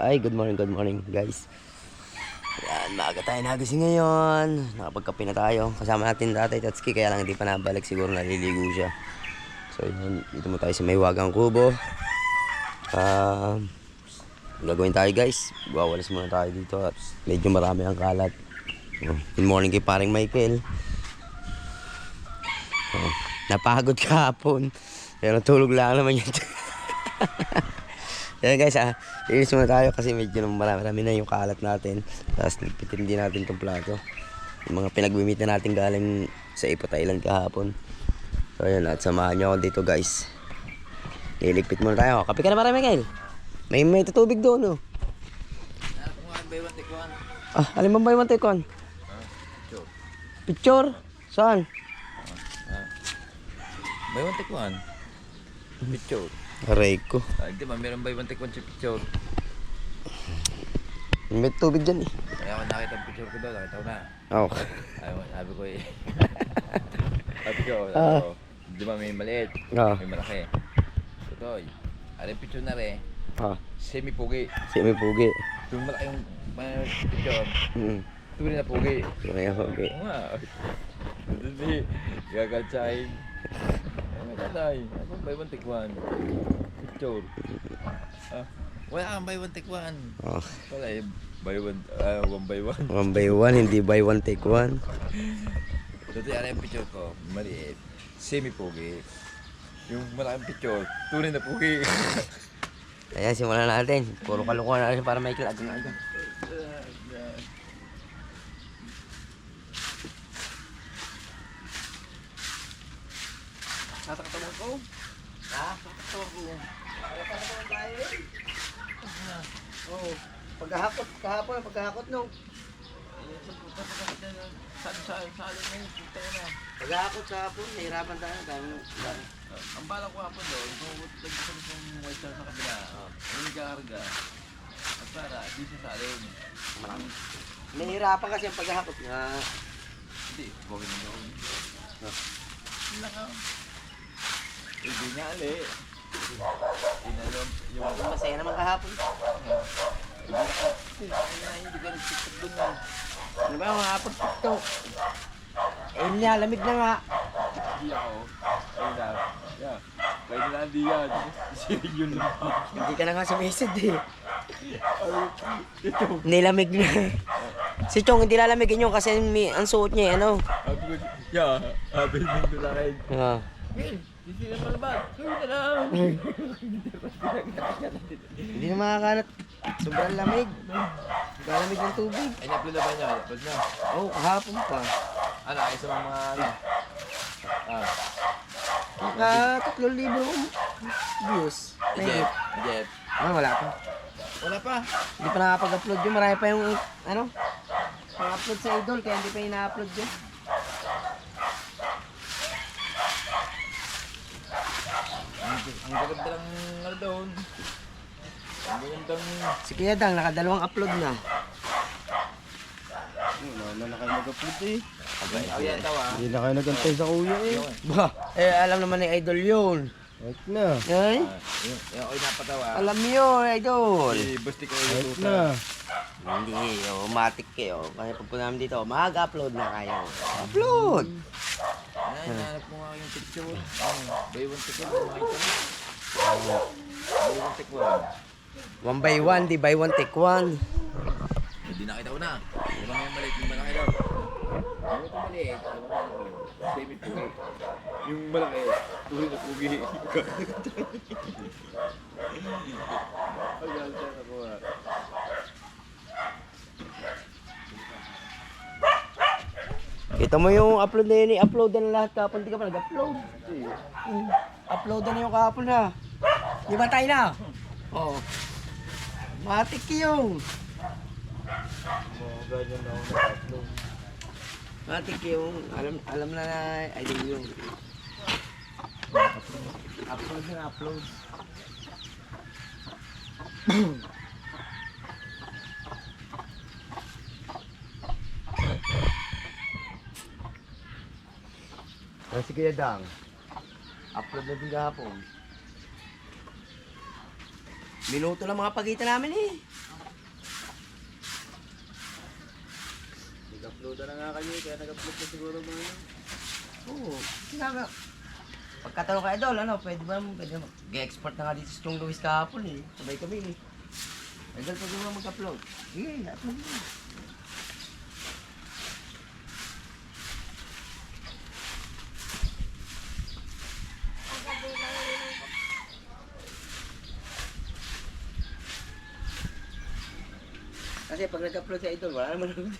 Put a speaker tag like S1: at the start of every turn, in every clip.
S1: Ay, good morning guys. Yan, maaga tayo nagising ngayon. Nakapagkape na tayo. Kasama natin Tatay Tatsuki, kaya lang hindi pa nabalik. Siguro naliligo siya. So yun, dito mo tayo sa may wagang kubo. Gagawin tayo guys. Wawalis muna tayo dito at medyo marami ang kalat. Good morning kay paring Michael. Napagod kahapon. Pero tulog lang naman yun. Yan guys, linis muna tayo kasi medyo marami na yung kalat natin. Tapos ligpitin din natin itong plato. Yung mga pinag-wimit na natin galing sa Ipot Island kahapon. So yun, at samahan nyo ako dito guys. Liligpit muna tayo. Kape ka na marami, Michael. May tutubig doon, oh. Alin bang buy one take one? Picture? Saan?
S2: Buy one take one. Picture.
S1: Aray ko.
S2: Di ba meron buy one take one sa picture?
S1: May tubig dyan eh.
S2: Kaya ako nakita ang picture ko daw, nakita ko na.
S1: Oh.
S2: Sabi ko eh. Sabi ko, di ba may maliit? May malaki. Ito, ano yung picture na rin? Semi-pugi.
S1: Semi-pugi.
S2: Yung malaki yung picture. Tunay na pugi.
S1: Tunay na pugi.
S2: Oo nga. Hindi. Gagaltsahin. Tatay, ako buy one take one. Picture. Wala kang buy one take one. Wala eh, buy one by one.
S1: One by one, hindi buy one take one.
S2: Dati ano yung picture ko, maliit, semi-pugi. Yung malaking picture, tunay na pugi.
S1: Ayan, simulan natin. Puro kalukuhan natin para may kilag na agad.
S2: Nakakatawan ko? Nakakatawan ko.
S1: Nakakatawan tayo eh. Oo. Paghahakot nung.
S2: Saan na yung puta ko na.
S1: Paghahakot sa hapon, nahirapan tayo.
S2: Ang balak ko hapon doon, kung nagsasabi kong white sa kabila, yung nagkakarga, at para, di siya sa alin.
S1: Nahirapan kasi ang paghahakot nga.
S2: Hindi, huwag naman doon. Hindi ka. Hindi nga ali. Inalom, yung
S1: Masaya naman kahapon.
S2: hindi ka nagsikat doon na.
S1: Ano ba yung hapon TikTok? Eh niya, lamig na nga.
S2: Hindi ako. Ayun na. Yeah. Pwede na hindi yan. Sirig yun lang.
S1: Hindi ka na nga sumisid eh. Nilamig na. Si Chong hindi lalamigin yun kasi ang suot niya ano.
S2: Habil mo doon sa akin.
S1: Will,
S2: hindi na malabas. Gawin na lang.
S1: hindi na makakalat. Sobrang lamig. Lamig ng tubig.
S2: Ay, na-upload na ba niya? Upload na.
S1: Oo, kahapon pa.
S2: Ano, ay sa mga ano?
S1: Naka 3,000 views.
S2: Jeff. Jeff.
S1: Wala pa.
S2: Wala pa.
S1: Hindi pa nakapag-upload yun. Marami pa yung ano. Pang-upload sa Idol kaya hindi pa yung na-upload yun.
S2: Ang gaganda lang ano doon. Ang gagandang...
S1: Si Kuya Dang, nakadalawang upload na.
S3: Wala na kayo mag-upload eh.
S2: Ayan tawa.
S3: Hindi na kayo nagantay sa kuya eh.
S1: Ba, alam naman ng Idol yun.
S3: Wait na.
S1: Ay,
S2: Yung oy napatawa.
S1: alam yun, Idol.
S2: Si Busti ko yung
S3: Wait
S2: tuta.
S3: na.
S1: Hindi, matik kayo. Kaya pag namin dito, mag-upload na kayo. Upload!
S2: Ay, nahanap mo nga yung picture. Buy one take one. Makita mo. Buy one take one.
S1: One by one, di by one take one.
S2: Hindi nakita ko na. Ano yung maliit yung malaki daw? Ano ito maliit? Semi-pugi. Yung malaki, tuloy na pugi. Ang ganda ako ah.
S1: Kita mo yung upload na yun, i-upload na lahat kapon. Di ka pa nag-upload. Upload na yung kapon ha. Di ba tayo na? Oo. Matik yung.
S3: Ganyan na ako nag-upload.
S1: Matik yung. Alam na na, Idol yung. Upload na upload. Si Kuya Dang, upload na din kahapon. Minuto lang mga pagitan namin eh.
S3: Duda na nga kayo, kaya nag-upload na siguro mga ano.
S1: Oo. Sinabi. Pagkatanong ka, Idol, ano, pwede ba mag-export na nga dito sa Chong Luis kahapon eh. Sabay kami eh. Idol, pwede mo mag-upload. Sige, upload mo. Kasi pag nag-upload sa Idol, wala naman naman.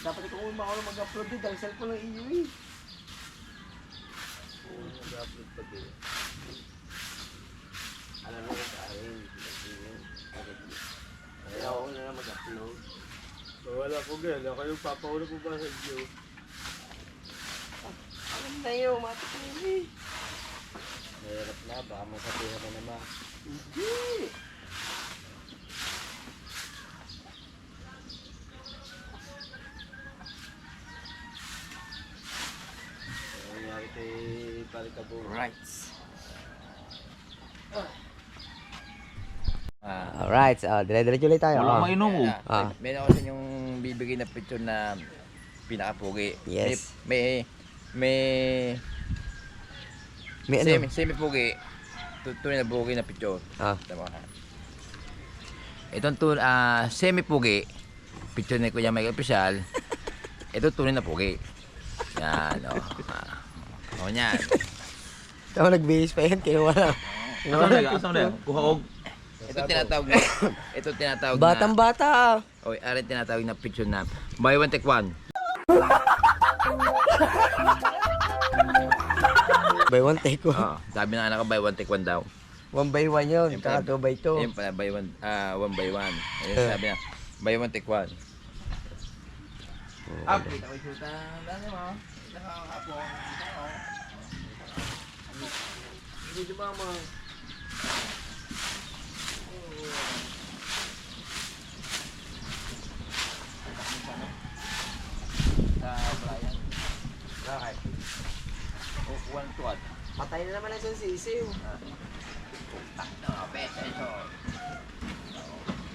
S1: Dapat ikaw mo makakala mag-upload din dahil cellphone ng iyo eh.
S3: Oo, mag-upload pa din.
S1: Alam mo sa akin, kaya ako na lang mag-upload.
S3: Wala po gala, kayo papauna po ba sa inyo?
S1: Alam na yun, matikin eh.
S3: Mahirap na, baka masabihan na naman.
S1: Hindi.
S3: Ang nangyari kay Palikabo.
S1: Right.
S2: Ah,
S1: Alright, dire-diretso ulit tayo.
S2: wala
S1: Ah.
S2: mainom mo.
S1: Ah.
S2: Meron ako sa inyong bibigay na picture na pinakapugi.
S1: Yes.
S2: May
S1: May ano?
S2: semi-pugi. Tunay na pugi na picture.
S1: Ah.
S2: Tama ka. Itong semi-pugi. Picture ni Kuya Michael Pisyal. Ito tunay na pugi. Yan, o. O, yan.
S1: Tama nag-base pa yan, kinuha lang.
S2: Asang na? Kuhaog. Ito tinatawag na...
S1: Batang-bata.
S2: Oy, arin tinatawag na picture na buy one take one.
S1: By one take one.
S2: Sabi ng anak ko buy one take one daw.
S1: 1 by 1 yun,
S2: Yung
S1: kaka
S2: pala-
S1: 2 by 2.
S2: Ayun pala, one by one. Ayun sabi niya, buy one take one. Kita ko yung shoota. Dami mo. Nakakapo.
S3: Hindi di mama.
S2: Sa Brian.
S1: Okay.
S2: One tuwad.
S1: Patay na naman ang isang sisiw.
S2: No, best ito.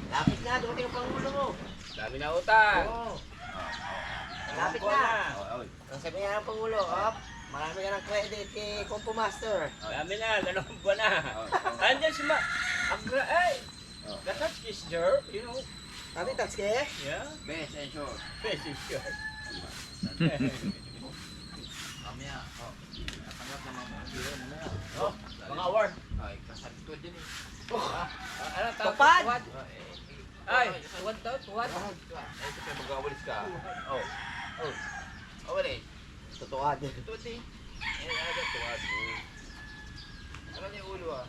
S1: Lapit na, dumating ang pangulo mo.
S2: Dami na utang.
S1: Oo. Lapit na.
S2: Oy.
S1: Ang sabi nga ng pangulo, marami ka ng credit kay Compo Master.
S4: Dami na, 2 buwan na. Andyan si Agra, ay! That's his job, you know.
S1: Sabi, tax kaya?
S4: Yeah,
S2: Best and short.
S4: this is good.
S2: Mamaya. Natanggap na mga pagkira mamaya.
S4: Oh, mga award.
S2: Ay, kasabit ko din eh.
S4: Ano tawag?
S1: Tupad!
S4: Ay, tuwad daw, tuwad.
S2: Eh, kasi mag-awalis ka. Oh. Oh. Awalis.
S1: Totoo din.
S2: Ito din. Eh, ano tuwad. Ano niya ulo ah?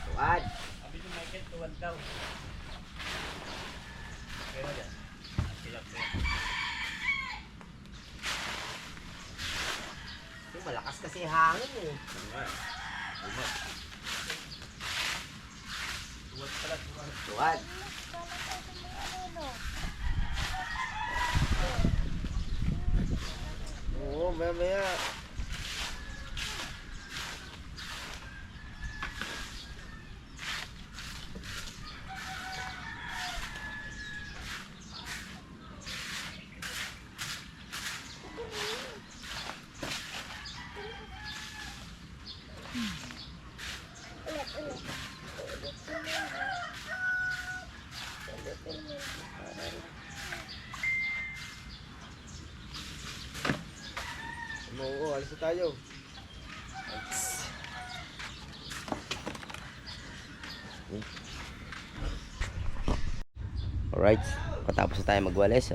S1: Tuwad.
S4: Sabi ni Michael, tuwad daw. Pero yan.
S1: Malakas kasi hangin eh. Tuwad.
S3: Oo, maya. Oo, alis na tayo.
S1: Alright, patapos na tayo magwalis.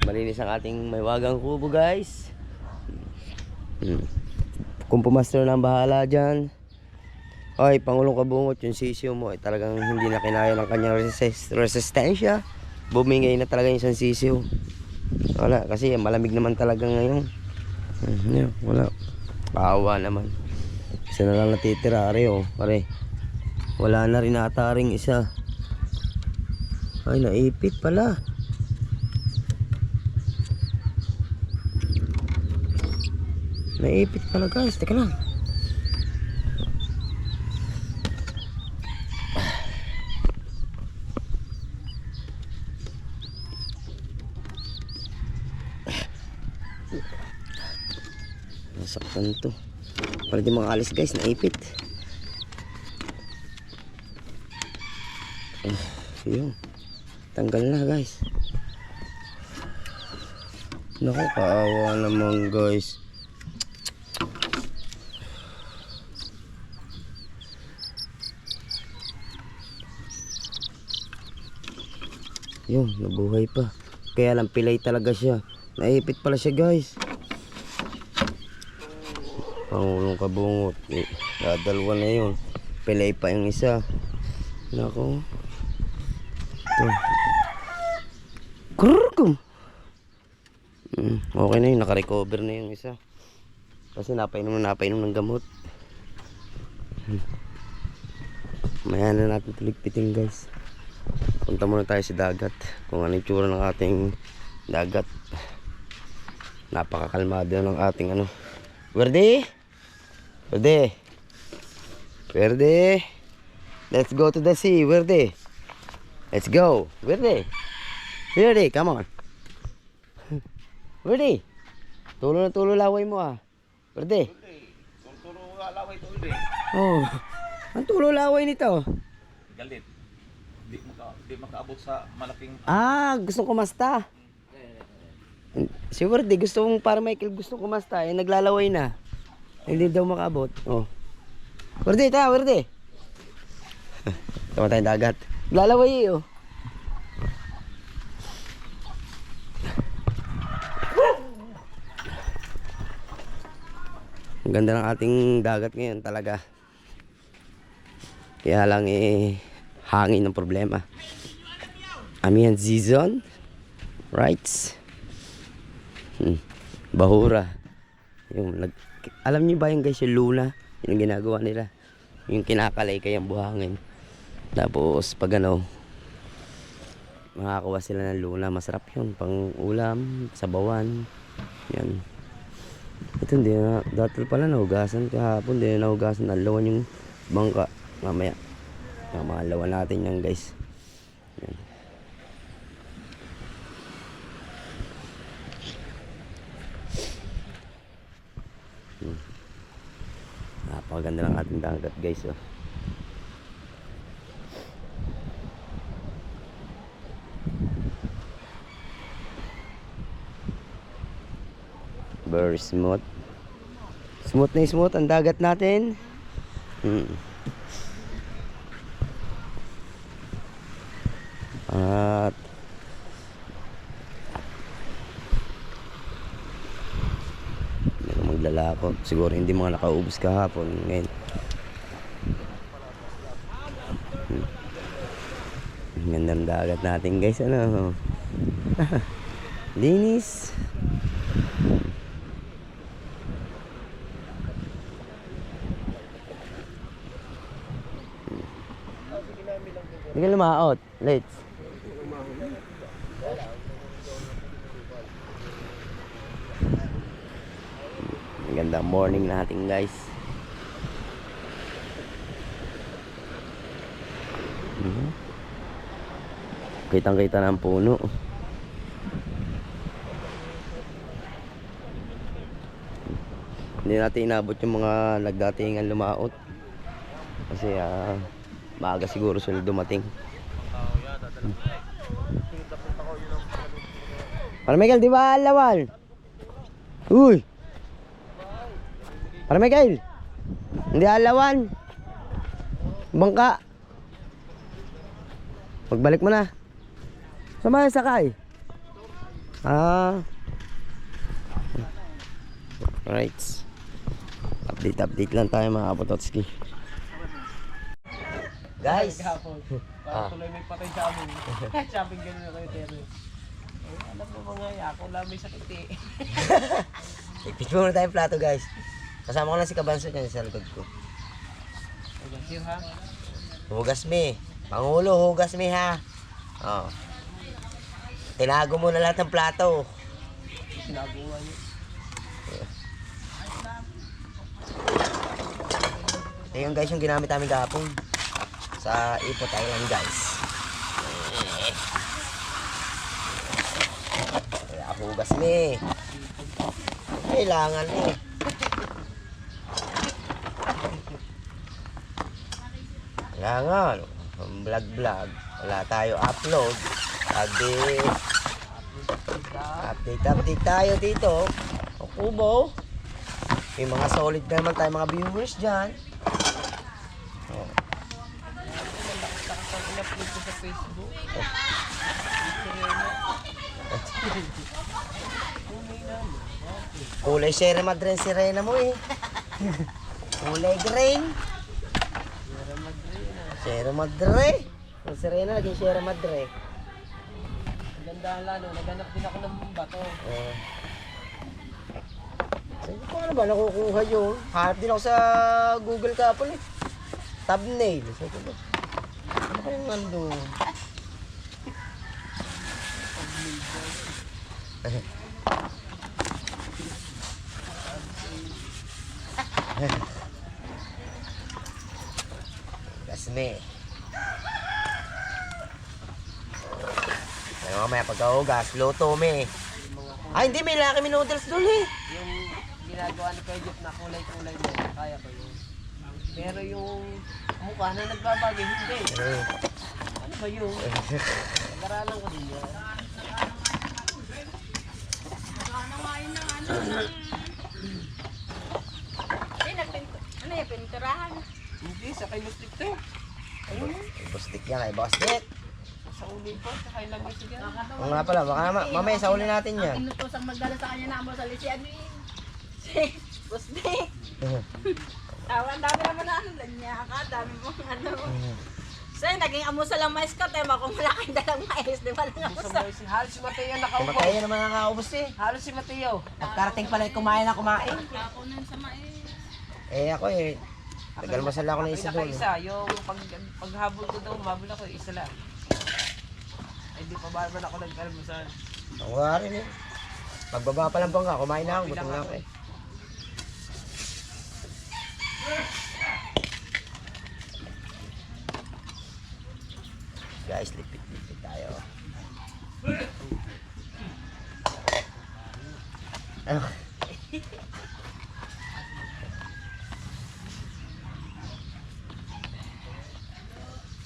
S1: Malinis ang ating maywagang kubo, guys. Compo Master na ang bahala dyan. Ay, Pangulong Kabungot, yung sisiyo mo ay talagang hindi na kinaya ng kanyang resistensya. Bumingay na talaga yung isang sisiyo. Wala, kasi malamig naman talaga ngayon. Wala. Kawawa naman. Isa na lang natitira, are oh. Pare. Wala na rin ata ring isa. Ay, naipit pala. Naipit pala guys. Teka lang. Nasaktan to. Para di makaalis guys, naipit. Yun. Tanggal na guys. Naku, kaawa naman guys. Yun, nabuhay pa. Kaya lang pilay talaga siya. Naipit pala siya guys. Pangulong kabungot. Dadalwa na yun. Pilay pa yung isa. Naku. Ito. Kurkum. Okay na yun. Nakarecover na yung isa. Kasi napainom ng gamot. Maya na natin tuligpitin guys. Punta muna tayo sa dagat. Kung ano yung tsura ng ating dagat. Napakakalmado ng ating ano. Verde! Verde! Verde! Let's go to the sea, Verde! Let's go! Verde! Verde, come on! Verde! Tulo laway mo ah. Verde!
S2: Tulo laway to ulit.
S1: Oh, ang tulo laway nito.
S2: Galit. Di makaabot sa malaking...
S1: Ah, gusto kumasta. Si Verde, gusto mong para Michael gusto kumasta. Eh, naglalaway na. Hindi daw makaabot. Oh. Verde, tayo, Verde. Tama tayong dagat. Naglalaway eh, oh. Ang ganda ng ating dagat ngayon talaga. Kaya lang eh, hangin ng problema. Amihan season. Right. Bahura. Alam niyo ba yung guys yung luna? Yung ginagawa nila. Yung kinakalay kayang buhangin. Tapos pag ano, makakakuha sila ng luna. Masarap yun. Pang ulam, sabawan. Yan. Ito hindi na. Dati pala nahugasan. Kahapon hindi na nahugasan. Nalawan yung bangka. Mamaya. Mamalawan natin yan guys. Yan. Napakaganda ng ating dagat guys oh. Very smooth. Smooth na smooth ang dagat natin. At maglalako. Siguro hindi mga nakaubos kahapon. Ngayon. Ang ganda ng dagat natin guys. Ano? Linis. Hindi ka lumaot. Let's. Ang ganda morning natin guys. Kitang kita ng puno. Hindi natin inabot yung mga nagdatingan lumaot. Kasi maaga siguro sila dumating. Para Michael, di ba alawan? Uy! Para Michael! Hindi alawan. Bangka. Magbalik mo na. Sama sakay. Alright. Update lang tayo mga Kapototski. Guys!
S4: Tuloy may patay sa amin. Sabi gano'n na kayo, Terry. Alam mo mga ako lang may sakit eh.
S1: Ipit mo na tayong plato guys. Kasama ko lang si Kabanso dyan sa likod ko.
S3: Sir ha?
S1: Hugas me. Pangulo, hugas me ha. Oh. Tinago mo na lahat ng plato.
S3: Ginagawa niyo.
S1: Ito yung guys yung ginamit namin kahapon. Sa Ipot Island guys. Kaya hugas me. Kailangan eh. Kailangan. Vlog. Wala tayo upload. Update tayo dito. O Kubo. May mga solid na naman tayo mga viewers dyan. Oh.
S3: In-upload ko sa Facebook.
S1: Kulay Sierra Madre si Rena mo eh. Kulay green. Sierra Madre. Ang si Rena naging Sierra Madre.
S3: Ganda lalo, naghanap din ako ng bato.
S1: Sabi ko ano ba nakukuha yun? Hanap din ako sa Google kahapon eh. Thumbnail. Sabi ko ano kayong nandun? Gasme. Kaya mamaya pagkahugas, luto me. Ay hindi, may laki noodles doon eh.
S3: Yung ginagawa ni Kuya Jeff na kulay-kulay mo, kaya ko yun. Pero yung mukha na nagbabagay, hindi. Ano ba yun? Nag-aralan ko din yun.
S5: Ano yung pinturahan?
S3: Hindi, sa kay Lustig to.
S1: Bustik yan kay Bustik.
S3: Sa uli po, sa kay lang ito yan.
S1: Oo nga pala, baka mamaya sa uli natin yan.
S5: Ang inutosang magdala sa kanya na amo sa lisi, ano yun? Si Busdik. Tawa, dami naman na ano, lanyaka, dami mong ano. Say, naging amusa lang mais ka, tema kung wala kayong dalang mais, di ba lang
S3: Sa
S5: amusa?
S3: boy, si Halos si Mateo
S1: Kaya
S3: nakaupo.
S1: tayo naman nakakaubos eh.
S3: Halos si Mateo.
S1: Pagkarating pala kumain na kumain.
S5: Ako nun sa mais.
S1: Eh ako eh, tagal masala ako ng isa doon.
S3: Pinaka-isa, yung paghabol ko daw, mabul ako, isa lang. Ay, di pa ba naman ako nag-almusal.
S1: Ako nga rin eh. Pagbaba pa lang bangka, kumain na ako, gutom na ako eh. Guys, lipit-lipit tayo. Ano?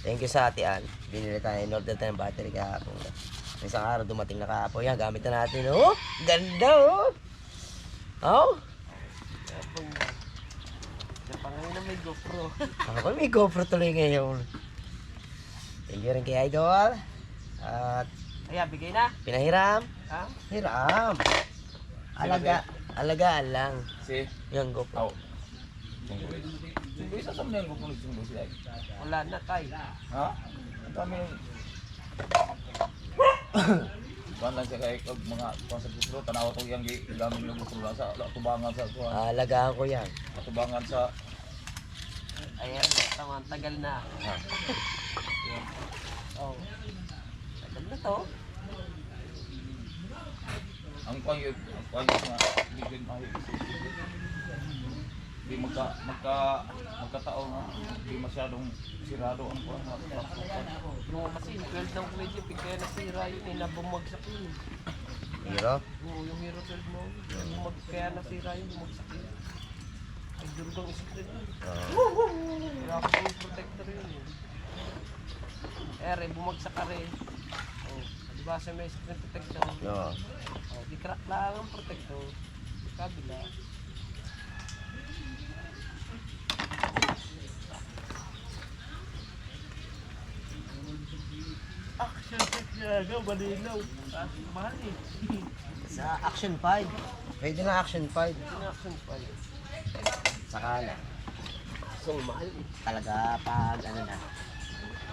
S1: Thank you sa Ate Ann. Binili tayo, in-order tayo ng battery kahapon. Isang araw dumating na kahapon. Yan, gamit na natin. Oh, ganda oh. Oh.
S3: Napangay na may GoPro.
S1: Ako may GoPro tuloy ngayon. Thank you rin kay Idol. At
S3: Ayan, bigay na.
S1: pinahiram.
S3: Ha?
S1: Hiram. Alagaan lang.
S2: Si?
S1: Yan, GoPro.
S2: Aw. Sungguh isa sa mga ko sungguh sila.
S3: Wala na, tay.
S2: Ha? Ang dami. Kuan lang siya kay kag mga konsep gusto tanaw to yang gamit ng gusto sa tubangan sa kuan.
S1: Alagaan ko yan.
S2: Tubangan sa
S3: Ayan, tama, tagal na.
S2: ha.
S3: Oh. Tagal na to.
S2: Ang kuan yun nga bigyan ay di magkatao nga di masyadong sirado ang kuan.
S3: Yung kasi yung 12 ng Kuya Jeff, kaya nasira yun eh, nabumagsak yun.
S1: Hero.
S3: Oo, yung Hero 12 mo, kaya nasira yun, bumagsak yun. Ay, durgang isip rin yun. Kaya ako yung protector yun eh. Ere, bumagsak ka rin. Oh, di ba sa may screen protector?
S1: No.
S3: Oh, di crack lang ang protector. Kabila. Action talaga, malinaw. Mahal eh.
S1: Sa Action 5. Pwede na Action 5.
S3: Action pa yun.
S1: Saka na.
S3: So, mahal eh.
S1: Talaga pag ano na.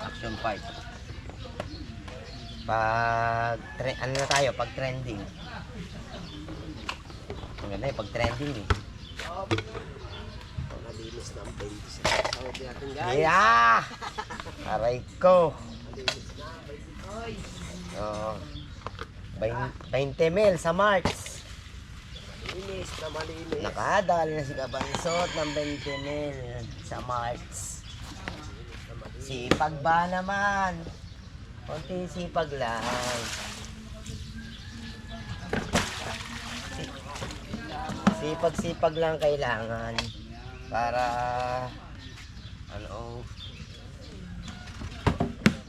S1: Action 5. Pag ano na tayo, pag trending. Ang ganda eh, pag trending eh.
S3: Pagkalinis na ang 20 sa sahod natin guys.
S1: Yeah! Aray ko. Oh. 20 mil sa March.
S3: Malinis na malinis.
S1: Nakadali na si Kabansot ng 20 mil sa March. Sipag ba naman? Konti sipag lang. Sipag-sipag lang kailangan para ano,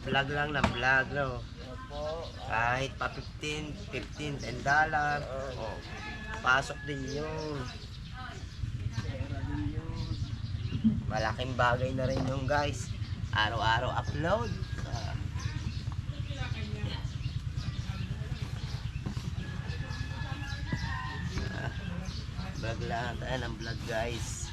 S1: vlog lang na vlog, no? Kahit pa 10 dollar, oh, pasok din yun. Malaking bagay na rin yung guys. Araw-araw upload. Vlog lang tayo ng vlog guys.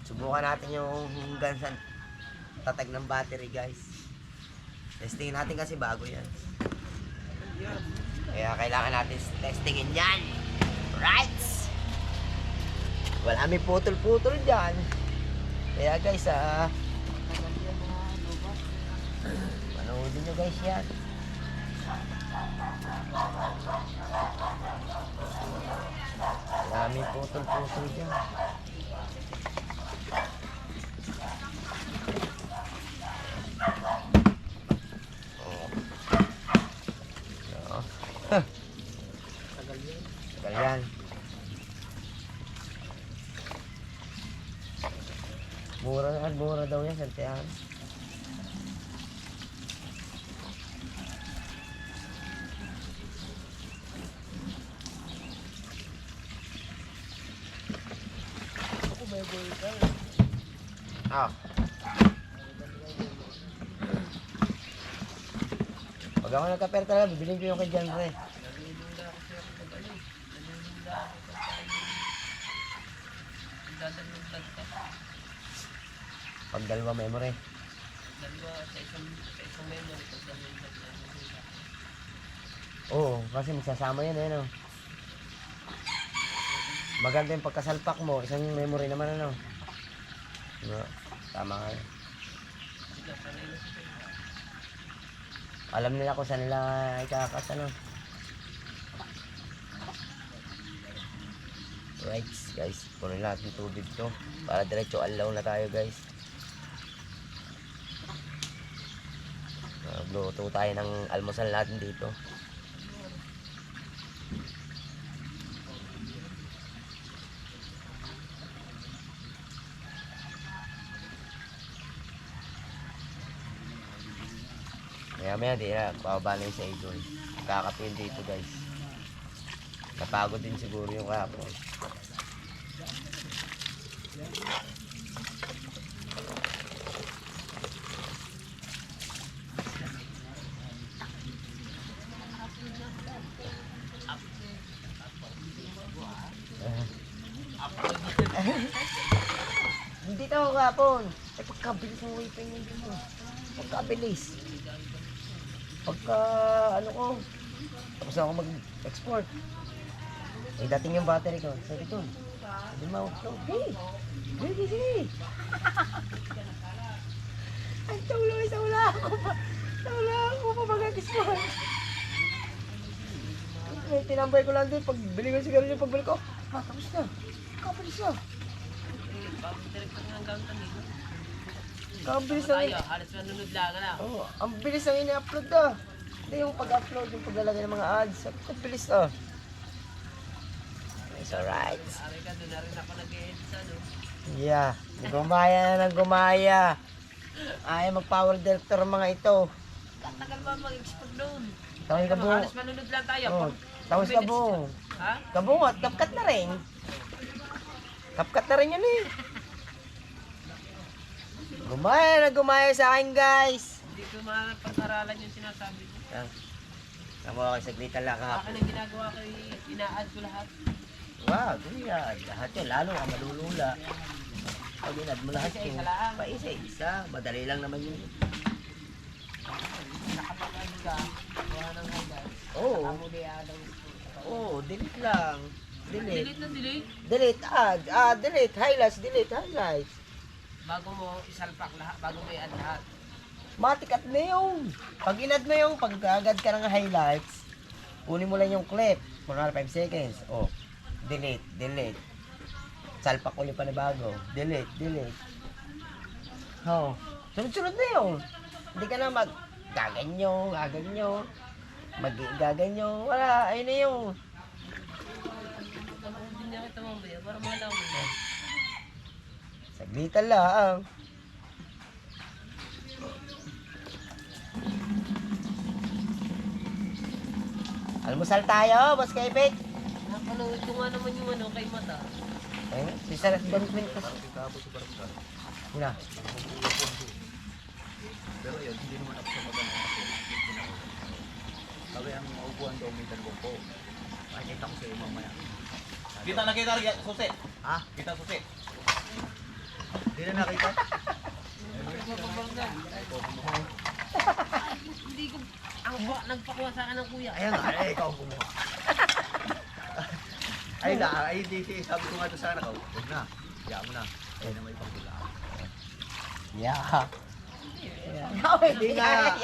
S1: Subukan natin yung gansan tatag ng battery guys. Testingin natin kasi bago yan. Kaya kailangan natin testingin yan. Right? Wala may putol-putol dyan. Kaya guys manoodin nyo guys yan. Wala may putol-putol dyan. Tagal yan. Mura daw yan, santiyan.
S3: Ako may burger.
S1: Ah. Pag ako nagka-pera talaga, bibilin ko yung kay John Ray. Pag dalawa memory. Oo, kasi magsasama yan no. Maganda yung pagkasalpak mo, isang memory naman ano. Diba? Tama nga. Alam nila kung saan nila ikakas ano. Right guys, punin natin tubig to para diretso alaw na tayo guys. Luto tayo ng almusal natin dito. Maya di na bababa na yung sa idol. Kakapin dito guys. Napagod din siguro yung kahapon. Hindi tao kahapon. Ay pagkabilis ng wifi niya dito. Pagkabilis. Pagka ano ko. Tapos ako mag-export. Eh dating yung battery ko. Sabi ko. Hindi ma-upload. Hey! Baby, sige! Ay, wala ako pa. Wala ako pa mag-export. May tinambay ko lang din. Pag bili ko siguro yung pagbalik ko. Tapos na. Kabilis na. Kabilis na.
S3: Halos manunod lang na.
S1: Oh, ang bilis na ini-upload na. Hindi yung pag-upload, yung paglalagay ng mga ads. Ang bilis na. It's alright.
S3: Ari ka, doon na rin ako nag-edit sa ano.
S1: Yeah, gumaya na ng gumaya. Ay, mag-power director mga ito.
S3: Tagal ba mag-export doon?
S1: Tawag ka buong.
S3: Halos manunod lang tayo.
S1: Oh, tawag ka buong.
S3: Ha?
S1: Kabungot, kapkat na rin. Kapkat na rin yun eh. Gumaya sa akin guys.
S3: Hindi ko mapag-aralan yung sinasabi ko.
S1: Tama ako, saglitan lang kahapon.
S3: Akin ang ginagawa ko, ina-add ko lahat.
S1: Wow, yan. Lahat yan. Lalo ka malulula. Pag inad mo lahat yun. Pa isa-isa. Madali lang naman yun.
S3: Nakapag-ano ka, wala nang highlight.
S1: Oo.
S3: Amo di adang
S1: Oo, delete lang. Delete.
S3: delete na delete.
S1: Delete, delete. Highlights, delete, highlights.
S3: Bago mo isalpak lahat, bago mo i-add lahat.
S1: Matikat na yung. Pag inad mo yung, pag agad ka ng highlights, kunin mo lang yung clip. Mga 5 seconds. Oh, delete, delete. Salpak ulit pa na bago. Delete, delete. Oh, sunod-sunod na yun. Hindi ka na gaganyo. Gaganyo. Wala, ayun na yung.
S3: Hindi na kita mamaya, para malaw mo.
S1: Saglitan lang. Almusal tayo, Boss Kevin.
S3: Napanood ko nga naman yung ano kay Mata.
S1: Eh, si Sarah Don Quintos. Una.
S2: Pero yun, hindi naman ako sa maganda kasi sabi ang maupuan daw may talbong ko. Makikita ko sa iyo mamaya. Kita na kita rin, susi. Ha? Kita susi. Hindi na nakita?
S3: Hindi ko, ang nagpakuha sa akin ng kuya.
S2: Ayan nga, ikaw ang kumuha. Ay, di, sabi ko nga doon sa anak ko, huwag na, hiya mo na. Ay na may pangkulaan.
S1: Yeah.
S2: Hindi nga,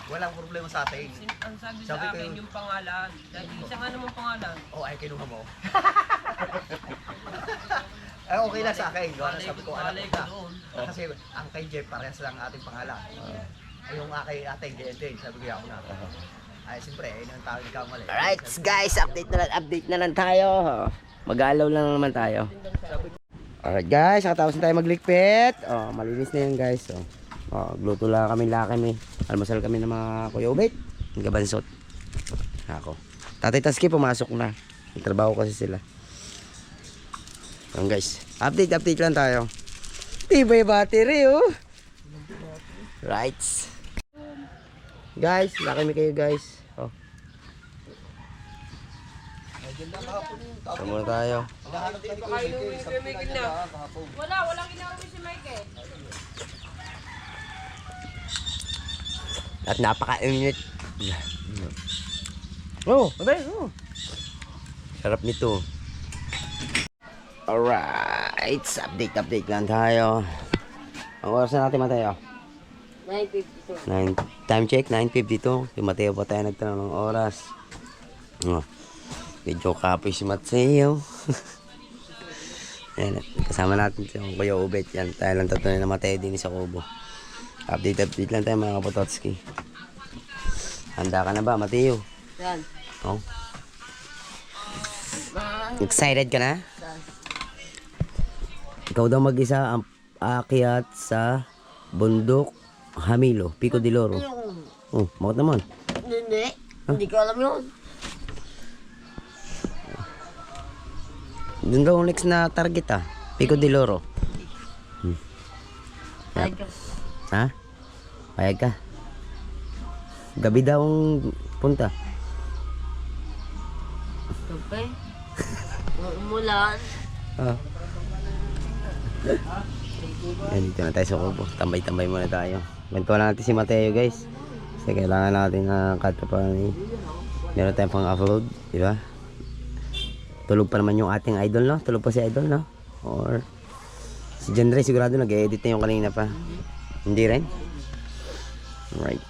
S2: walang problema sa atin.
S3: Ang sabi
S2: Sabi
S3: sa
S2: ko
S3: akin
S2: yun.
S3: yung pangalan. Dahil isa nga naman pangalan.
S2: Ay kinuha mo. Ay, okay lang sa akin. Sabi ko, anak
S3: Malay
S2: ko
S3: ko
S2: na.
S3: doon.
S2: Kasi ang kay Jeff, parehas lang ating pangalan. Ay, yung kay ate, din. Sabi ko, ako na. Ay, siyempre, ayun ang tawag ikaw mali.
S1: Alright guys, update na lang tayo. Mag-alaw lang naman tayo. Alright guys, nakatapos na tayo magligpit. Oh, malinis na yan guys. Oh, gluto lang kami lakami. Almasal kami ng mga kuya ubit. Ang gabansot. Ako. Tatay Taski pumasok na. Nagtrabaho kasi sila. Yan guys. Update lang tayo. Tibay battery oh. Right. Guys, lakami kayo guys. Oh. Saan muna tayo?
S5: Walang inawi si Michael.
S1: At napaka-init. Oh, abay, oh. Sarap nito. Alright, update lang tayo. Ang oras na natin, Mateo?
S5: 9:52.
S1: Time check, 9:52. Si Mateo pa tayo nagtanong ng oras. Oh, medyo kapoy si Mateo. Ayan, kasama natin si Kuya Ubet. Yan, tayo lang tatlo na Mateo din sa Kubo. Update lang tayo mga Kapototski. Handa ka na ba, Mateo?
S5: Yan.
S1: Oh. Excited ka na? Ikaw daw mag-isa ang aakyat sa bundok Hamilo, Pico de Loro. Oh, makot naman.
S5: Hindi ko alam yun.
S1: Doon daw ang next na target Pico de Loro. Ha? Payag ka? Gabi daw ang punta.
S5: Okay. Umulan.
S1: Ah. Yan, dito na tayo sa Kubo. Tambay-tambay muna tayo. Kwentuhan natin si Mateo guys. Kasi kailangan natin cut pa ni. Meron tayong pang-upload, di ba? Tulog pa naman yung ating idol, no? Tulog pa si idol, no? Or si John Ray sigurado nag-edit na yung kanina pa. Hindi rin? Right.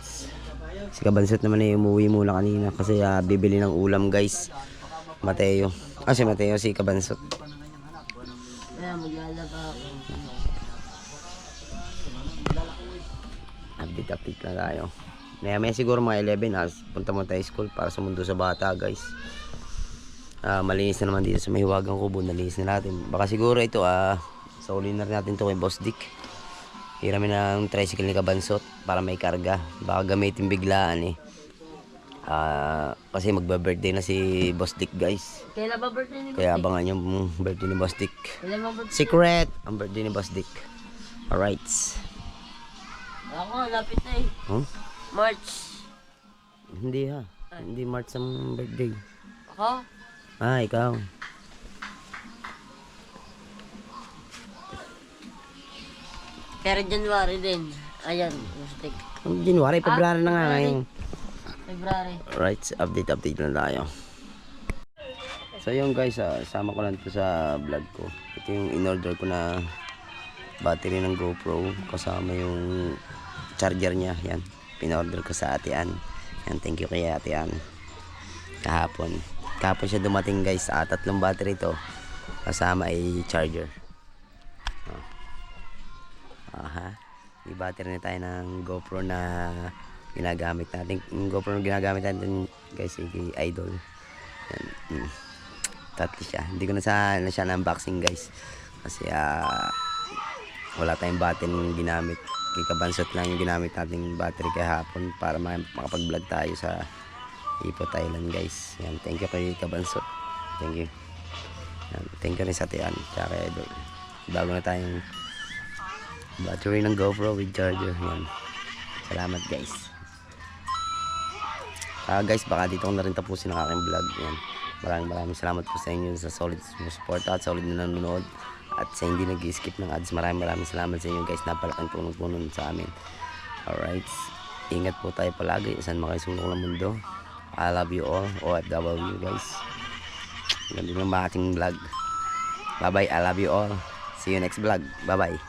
S1: Si Kabansot naman ay umuwi muna kanina kasi bibili ng ulam guys. Mateo. Si Mateo, si Kabansot.
S5: Kaya maglalaba ako.
S1: Update na tayo. May siguro mga 11 punta mo tayo school para sa mundo sa bata guys. Malinis na naman dito sa Mahiwagang Kubo. Nalinis na natin. Baka siguro ito sa uliner natin to kay Boss Dick. Hiramin ng tricycle ni Kabansot para may karga. Baka gamitin biglaan kasi magba-birthday na si Boss Dick guys.
S5: Kailan ba birthday ni
S1: Kaya abangan yung birthday ni Boss Dick.
S5: Kailan ba birthday?
S1: Secret ang birthday ni Boss Dick. Alright.
S5: Ako, lapit na eh.
S1: Huh?
S5: March.
S1: Hindi Hindi March ang birthday.
S5: Ako?
S1: Ikaw.
S6: Pero January din. Ayan, mustik.
S1: January, February na nga ngayon.
S6: February.
S1: Right, update lang tayo. So yun guys, sama ko lang to sa vlog ko. Ito yung in-order ko na battery ng GoPro kasama yung charger niya. Yan, pin-order ko sa Ate Ann. Yan, thank you kay Ate Ann. Kahapon siya dumating guys. 3 battery to kasama ay charger. Aha, may battery na tayo ng GoPro na ginagamit natin. Yung GoPro na ginagamit natin guys ay kay Idol. Yan, 3 siya. Hindi ko na siya na-unboxing guys kasi wala tayong battery ginamit. Kay Kabansot lang yung ginamit nating battery kahapon para makapag-vlog tayo sa Ipoh, Thailand guys. Yan, thank you kay Kabansot. Thank you. Yan, thank you rin sa Tian tsaka kay Idol. Bago na tayong battery ng GoPro with charger. Yan, salamat guys. Guys, baka dito ko na rin tapusin ang aking vlog. Yan, maraming salamat po sa inyo sa solid support at solid na nanonood at sa hindi nag-skip ng ads. Maraming salamat sa inyo guys. Napalaking tulong po nun sa amin. Alright, ingat po tayo palagi saan makasulok ng mundo. I love you all, OFW guys. Ganun lang ba ating vlog. Bye bye, I love you all. See you next vlog. Bye bye.